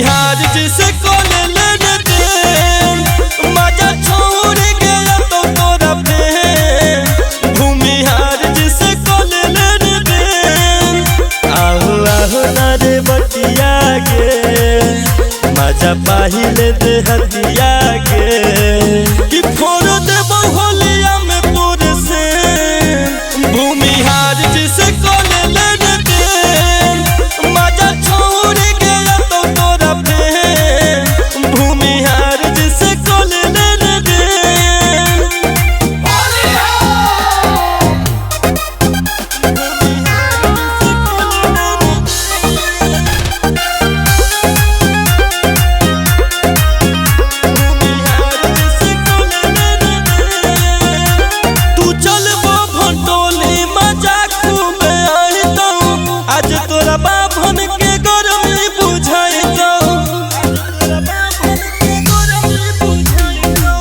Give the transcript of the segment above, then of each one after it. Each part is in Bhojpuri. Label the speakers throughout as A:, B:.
A: भूमिहार जिसे कोले लेने दे मजा छोड़ गया तो तोरा पे भूमिहार जिसे कोले लेने दे आहू आहू ना रे बतिया गे मजा पाहिले दे हतिया गे कि फोड़ दे बहुलिया में तोरे से भूमिहार जिसे कोले लेने दे मजा छोड़ गया तो तोरा पे भूमिहार जिसे कोले लेने दे तू चल भंटोली मजा खूब आई तो आज तोरा बाभन के गरमी बुझाई तो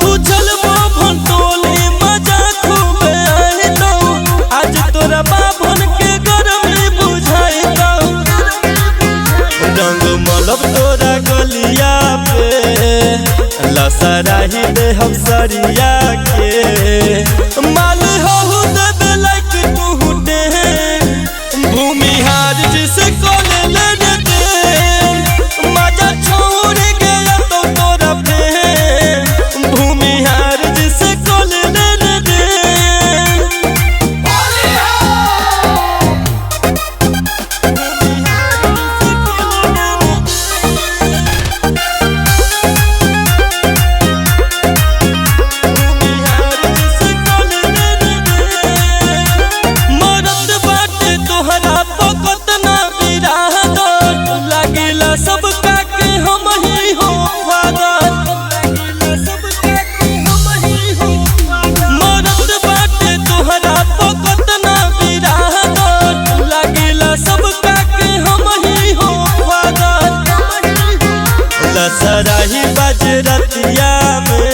A: तू चल भंटोली मजा खूब आई तो आज तोरा बाभन के गरमी बुझाई तो रंग मलब तोरा गलिया पे लसराही दे हम सरिया के माल हो दे लाइक तू दे भूमिहार जिसे कोले लेने दे मजा छोड़ गया तो तोरा पे भूमिहार जिसे कोले लेने दे मरद बाटे तोहरा पकत ना बिरादर लागिला सब काके हम ही हो फादर मरद बाटे तोहरा पकत ना बिरादर लागिला सब काके हम ही हो फादर लसराही बजरतिया में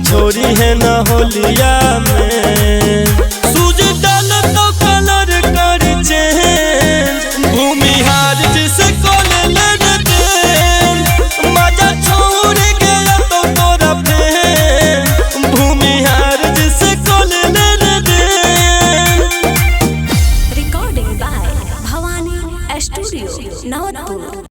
A: छोरी है न होलिया में